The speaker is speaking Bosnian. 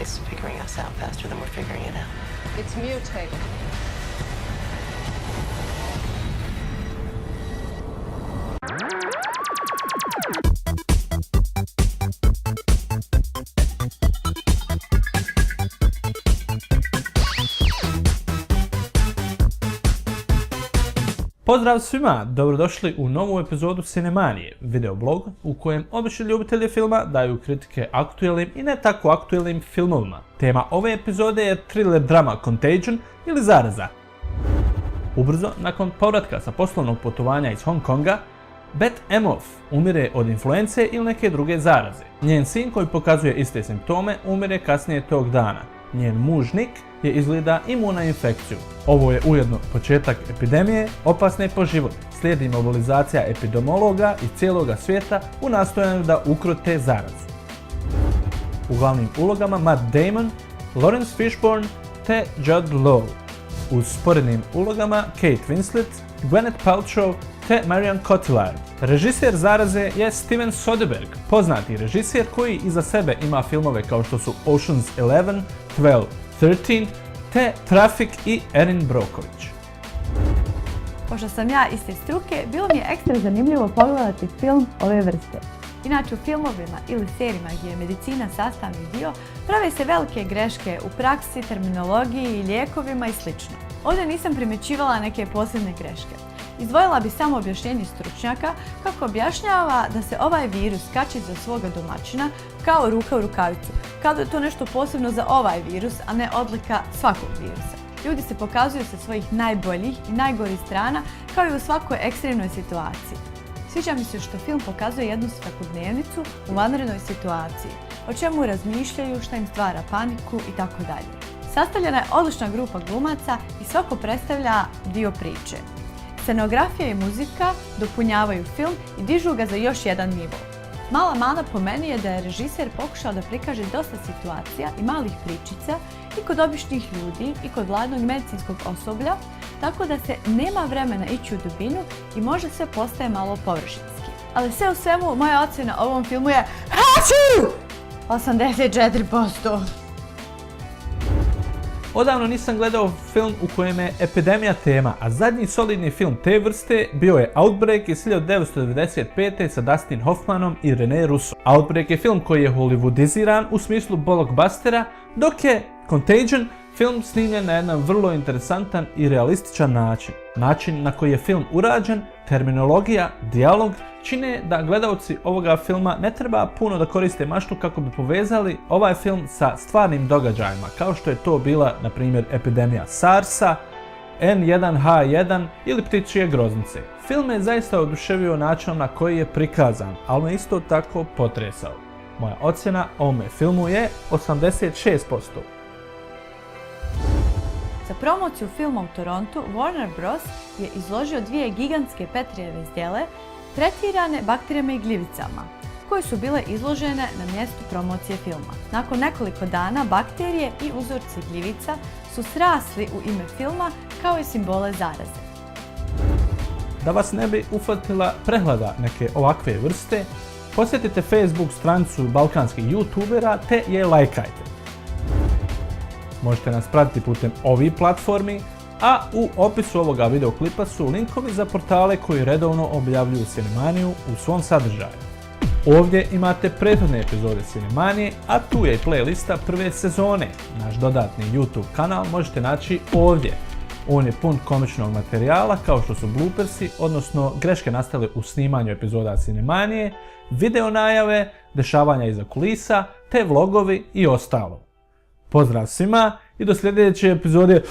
always figuring us out faster than we're figuring it out. It's mutated. Pozdrav svima, dobrodošli u novu epizodu Cinemanije, videoblog u kojem obični ljubitelji filma daju kritike aktuelnim i ne tako aktuelnim filmovima. Tema ove epizode je thriller drama Contagion ili Zaraza. Ubrzo, nakon povratka sa poslovnog putovanja iz Hong Konga, Beth Emhoff umire od influence ili neke druge zaraze. Njen sin koji pokazuje iste simptome umire kasnije tog dana. Njen muž Nick je izgleda imun na infekciju. Ovo je ujedno početak epidemije opasne po život. Slijedi mobilizacija epidemiologa iz cijeloga svijeta u nastojanju da ukrote zarazu. U glavnim ulogama Matt Damon, Lawrence Fishburne te Jude Law. U sporednim ulogama Kate Winslet, Gwyneth Paltrow te Marion Cotillard. Režiser Zaraze je Steven Soderbergh, poznati režiser koji iza sebe ima filmove kao što su Ocean's 11, 12, 13 te Traffic i Erin Brockovich. Pošto sam ja iste struke, bilo mi je ekstra zanimljivo pogledati film ove vrste. Inače, u filmovima ili serijima gdje je medicina sastavni dio, prave se velike greške u praksi, terminologiji, lijekovima i sl. Ovdje nisam primjećivala neke posebne greške. Izdvojila bi samo objašnjenje stručnjaka kako objašnjava da se ovaj virus kači za svoga domaćina kao ruka u rukavicu, kao da je to nešto posebno za ovaj virus, a ne odlika svakog virusa. Ljudi se pokazuju sa svojih najboljih i najgorih strana kao i u svakoj ekstremnoj situaciji. Sviđa mi se što film pokazuje jednu svakodnevnicu u vanrednoj situaciji, o čemu razmišljaju, šta im stvara paniku itd. Sastavljena je odlična grupa glumaca i svako predstavlja dio priče. Scenografija i muzika dopunjavaju film i dižu ga za još jedan nivo. Mala mana po meni je da je režiser pokušao da prikaže dosta situacija i malih pričica i kod običnih ljudi i kod vladnog medicinskog osoblja, tako da se nema vremena ići u dubinu i možda sve postaje malo površinski. Ali sve u svemu, moja ocjena ovom filmu je 84%. Odavno nisam gledao film u kojem je epidemija tema, a zadnji solidni film te vrste bio je Outbreak iz 1995. sa Dustin Hoffmanom i Rene Russo. Outbreak je film koji je hollywoodiziran u smislu blockbustera, dok je Contagion film snimljen na jedan vrlo interesantan i realističan način. Način na koji je film urađen, terminologija, dijalog, čine da gledaoci ovoga filma ne treba puno da koriste maštu kako bi povezali ovaj film sa stvarnim događajima, kao što je to bila, na primjer, epidemija SARS-a, N1H1 ili ptičje groznice. Film me zaista oduševio načinom na koji je prikazan, ali me isto tako potresao. Moja ocjena ovome filmu je 86%. Za promociju filma u Torontu, Warner Bros. Je izložio dvije gigantske Petrijeve zdjele tretirane bakterijama i gljivicama, koje su bile izložene na mjestu promocije filma. Nakon nekoliko dana bakterije i uzorci gljivica su srasli u ime filma kao i simbole zaraze. Da vas ne bi ufatila prehlada neke ovakve vrste, posjetite Facebook stranicu balkanskih youtubera te je lajkajte. Možete nas pratiti putem ovih platformi, a u opisu ovoga videoklipa su linkovi za portale koji redovno objavljuju Cinemaniju u svom sadržaju. Ovdje imate prethodne epizode Cinemanije, a tu je i playlista prve sezone. Naš dodatni YouTube kanal možete naći ovdje. On je pun komičnog materijala kao što su bloopersi, odnosno greške nastale u snimanju epizoda Cinemanije, video najave, dešavanja iza kulisa, te vlogovi i ostalo. Pozdrav svima i do sljedeće epizode.